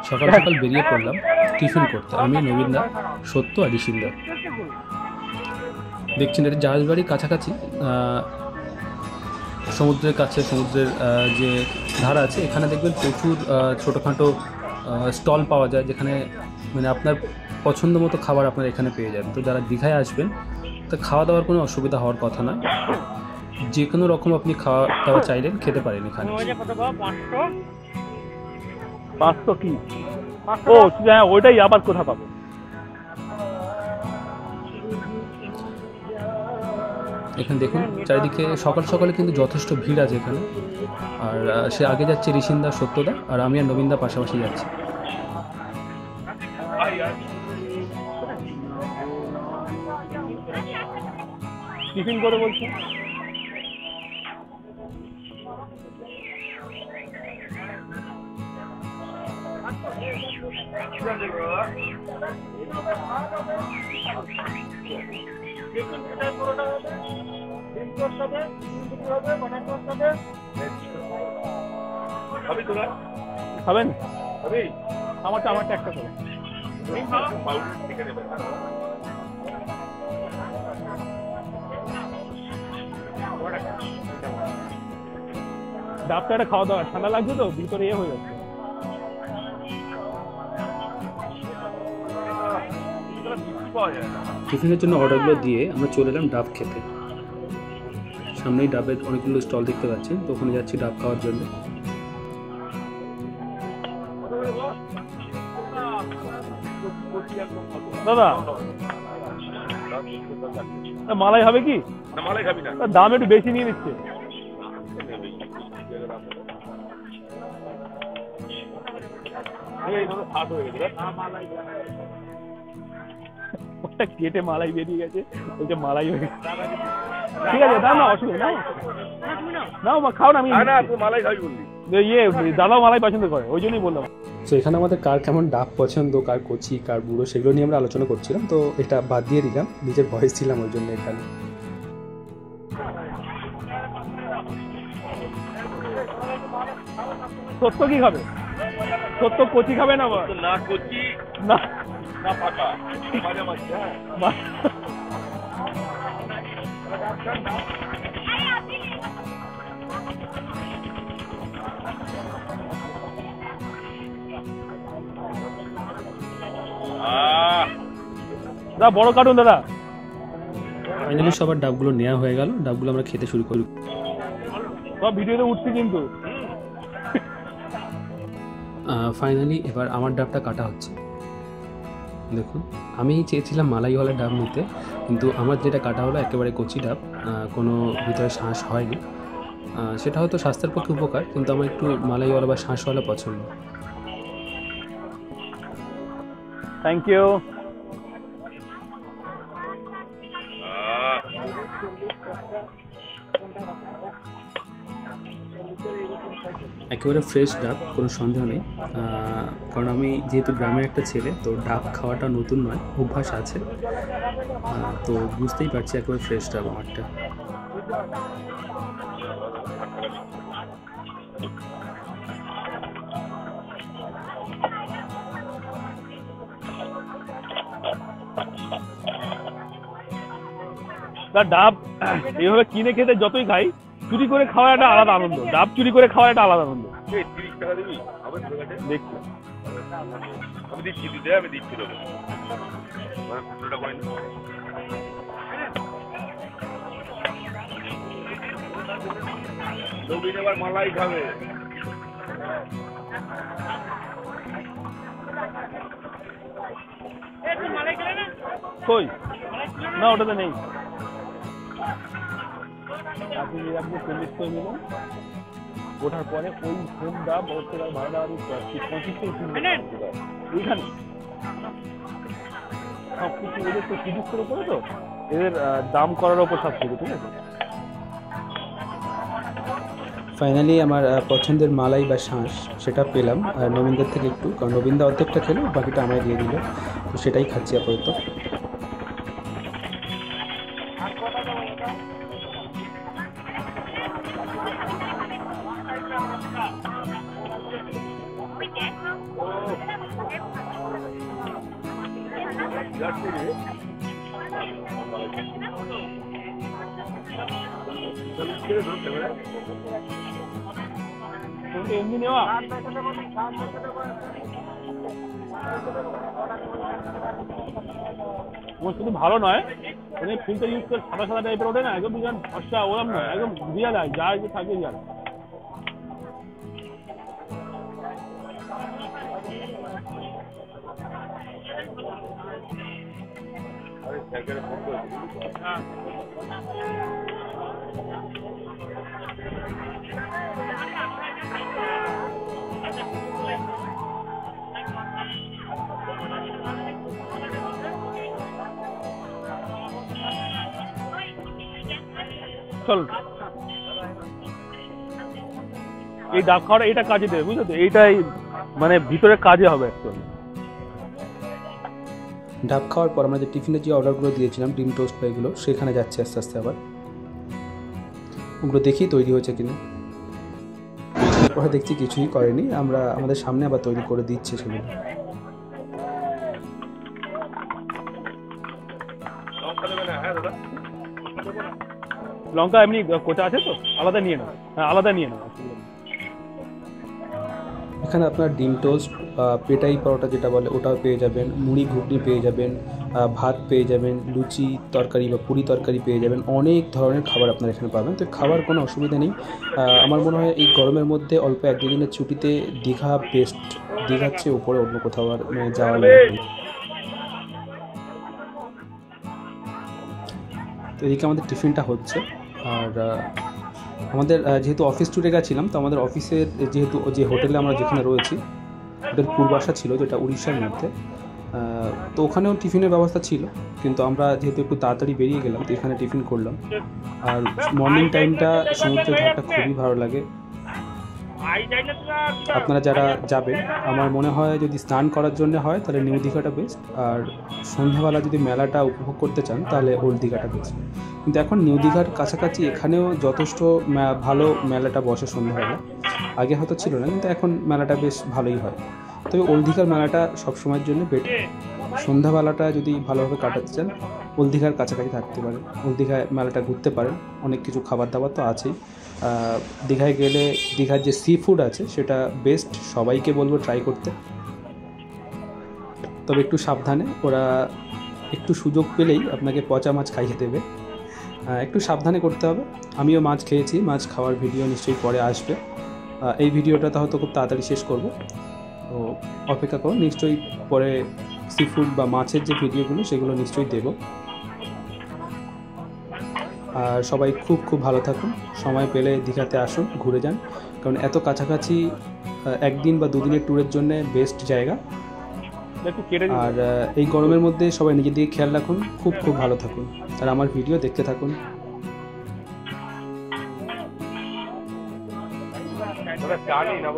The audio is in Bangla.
সকাল সকাল বেরিয়ে পড়লাম টিফিন করতে, আমি, নবীনদা, সত্য আর ঋষিন্দা। দেখছেন এটা জাহাজবাড়ির কাছাকাছি, সমুদ্রের কাছে, সমুদ্রের যে ধারা আছে এখানে দেখবেন প্রচুর ছোটোখাটো স্টল পাওয়া যায়, যেখানে মানে আপনার পছন্দ মতো খাবার আপনার এখানে পেয়ে যাবেন। তো যারা দীঘায় আসবেন তো খাওয়া দাওয়ার কোনো অসুবিধা হওয়ার কথা নয়, যে কোনো রকম আপনি খাওয়া দাওয়া চাইলেন খেতে পারেন এখানে। 500 কি? ও হ্যাঁ, ওইটাই আবার কোথা পাবো? এখানে দেখুন চারিদিকে সকাল সকালে কিন্তু যথেষ্ট ভিড় আছে এখানে। আর সে আগে যাচ্ছে ঋষিন্দা, সত্যদা, আর আমি আর নবীনদা পাশাপাশি যাচ্ছি। টিফিন করে বলছি। খাবেন? আমারটা একটা করে। ডাবটা একটা খাওয়া দাওয়া, ঠান্ডা লাগছে তো ভিতরে হয়ে যাচ্ছে। টিফিনের জন্য অর্ডারগুলো দিয়ে আমরা চলে এলাম ডাব খেতে। সামনেই ডাবের অনেকগুলো স্টল দেখতে পাচ্ছেন, তো ওখানে যাচ্ছি ডাব খাওয়ার জন্য। দাদা মালাই হবে কি? মালাই খাবি না? দাম একটু বেশি নিয়ে নিচ্ছে। ওটা কেটে মালাই বেরিয়ে গেছে, ওইটা মালাই হয়ে গেছে। ঠিক আছে দাও না, অসুবিধা নাও, নাও খাও না। আমি মালাই খাবি বললি? দাদাও মালাই পছন্দ করে, ওই জন্যই বললাম। তো এখানে আমাদের কার কেমন ডাব পছন্দ, কার কচি কার বুড়ো, সেগুলো নিয়ে আমরা আলোচনা করছিলাম। তো এটা বাদ দিয়ে দিলাম, নিজের ভয়েস ছিলাম ওই জন্য এখানে। সত্য কি খাবে? সত্য কচি খাবে না? না কচি না, না পাকা, মাঝামাঝি। দাদা বড় কার্টুন দাদা। ফাইনালি সবার ডাবগুলো নেওয়া হয়ে গেল, ডাবগুলো আমরা খেতে শুরু করি। সব ভিডিওতে উঠছে কিন্তু। ফাইনালি এবার আমার ডাবটা কাটা হচ্ছে। দেখুন আমি চেয়েছিলাম মালাইওয়ালা ডাব নিতে, কিন্তু আমার যেটা কাটা হলো একেবারে কচি ডাব, কোনো ভিতরে শাঁস হয়নি। সেটা হয়তো স্বাস্থ্যের পক্ষে উপকার, কিন্তু আমার একটু মালাইওয়ালা বা শাঁসওয়ালা পছন্দ। Thank you. একেবারে ফ্রেশ ডাব, কোনো সন্দেহ নেই। কারণ আমি যেহেতু গ্রামের একটা ছেলে, তো ডাব খাওয়াটা নতুন নয়, অভ্যাস আছে। তো বুঝতেই পারছি একেবারে ফ্রেশ ডাব আমারটা। ডাব এইভাবে কিনে খেতে যতই খাই, চুরি করে খাওয়ার একটা আলাদা আনন্দ। ডাব চুরি করে খাওয়ার একটা আলাদা আনন্দ। দেখছি আমি দিচ্ছি, আমি দিচ্ছি এবার মালাই খাবে। কই না, ওটাতে নেই। আপনি আপনি 40 করে নিলেন, ওঠার পরে ওই হোম ডাব ভাড়া এইখানে সব কিছু এদের তো 30 করে পড়ে, তো এদের দাম করার ওপর সব কিছু। ঠিক আছে, ফাইনালি আমার পছন্দের মালাই বা শাঁস সেটা পেলাম আর নবীনদার থেকে একটু, কারণ নবীনদা অর্ধেকটা খেলো, বাকিটা আমায় দিয়ে দিল, তো সেটাই খাচ্ছি আপাতত। এমনি নেওয়া শুধু ভালো নয়, মানে ফিল্টার ইউজ করে সাদা সাদা টাইপের ওঠে না, একদম বিরাট ফর্সা ওরম না, একদম দিয়া যায় যা থাকে যার। চল এই ডাব খাওয়াটা এটা কাজে দেবে, বুঝলো তো, এইটাই মানে ভিতরে কাজে হবে অ্যাকচুয়ালি। ডাব খাওয়ার পর আমরা যে টিফিনের যে অর্ডারগুলো দিয়েছিলাম ডিম টোস্ট বা এগুলো, সেখানে যাচ্ছে আস্তে আস্তে আবার ওগুলো দেখি তৈরি হয়েছে কিনা। পরে দেখছি কিছুই করেনি, আমরা আমাদের সামনে আবার তৈরি করে দিচ্ছে সেগুলো। লঙ্কা এমনি কোচা আছে তো, আলাদা নিয়ে নাও। হ্যাঁ আলাদা নিয়ে নাও। এখানে আপনার ডিম টোস্ট, পেটাই পরোটা যেটা বলে ওটাও পেয়ে যাবেন, মুড়ি ঘুগনি পেয়ে যাবেন, ভাত পেয়ে যাবেন, লুচি তরকারি বা পুরি তরকারি পেয়ে যাবেন, অনেক ধরনের খাবার আপনারা এখানে পাবেন। তো খাবার কোনো অসুবিধা নেই। আমার মনে হয় এই গরমের মধ্যে অল্প এক দুদিনের ছুটিতে দীঘা বেস্ট, দীঘার চেয়ে উপরে অন্য কোথাও আর যাওয়া লাগবে। তো এদিকে আমাদের টিফিনটা হচ্ছে। আর আমাদের যেহেতু অফিস ট্যুরে গেছিলাম, তো আমাদের অফিসের যেহেতু যে হোটেলে আমরা যেখানে রয়েছি ওদের পূর্বাশা ছিল, যেটা উড়িষ্যার মধ্যে, তো ওখানেও টিফিনের ব্যবস্থা ছিল, কিন্তু আমরা যেহেতু একটু তাড়াতাড়ি বেরিয়ে গেলাম তো এখানে টিফিন করলাম। আর মর্নিং টাইমটা সমুদ্রের ধারটা খুবই ভালো লাগে। আপনারা যারা যাবেন, আমার মনে হয় যদি স্নান করার জন্য হয় তাহলে নিউ দীঘাটা বেস্ট, আর সন্ধ্যাবেলা যদি মেলাটা উপভোগ করতে চান তাহলে ওল্ড দীঘাটা বেস্ট। কিন্তু এখন নিউ দীঘার কাছাকাছি এখানেও যথেষ্ট ভালো মেলাটা বসে সন্ধ্যাবেলা, আগে হয়তো ছিল না, কিন্তু এখন মেলাটা বেশ ভালোই হয়। তবে ওল্ড দীঘার মেলাটা সবসময়ের জন্য বেটার। সন্ধ্যাবেলাটা যদি ভালোভাবে কাটাতে চান ওল্ড দীঘার কাছাকাছি থাকতে পারেন, ওল্ড দীঘায় মেলাটা ঘুরতে পারেন, অনেক কিছু খাবার দাবার তো আছেই। দীঘায় গেলে দীঘার যে সি ফুড আছে সেটা বেস্ট, সবাইকে বলবো ট্রাই করতে। তবে একটু সাবধানে, ওরা একটু সুযোগ পেলেই আপনাকে পচা মাছ খাইয়ে দেবে, একটু সাবধানে করতে হবে। আমিও মাছ খেয়েছি, মাছ খাওয়ার ভিডিও নিশ্চয়ই পরে আসবে। এই ভিডিওটা হয়তো খুব তাড়াতাড়ি শেষ করব, তো অপেক্ষা করুন, নিশ্চয়ই পরে সি ফুড বা মাছের যে ভিডিওগুলো সেগুলো নিশ্চয়ই দেব। আর সবাই খুব খুব ভালো থাকুন, সময় পেলে দীঘাতে আসুন, ঘুরে যান, কারণ এত কাছাকাছি একদিন বা দুদিনের ট্যুরের জন্য বেস্ট জায়গা। আর এই গরমের মধ্যে সবাই নিজের দিকে খেয়াল রাখুন, খুব খুব ভালো থাকুন, আর আমার ভিডিও দেখতে থাকুন। জানি না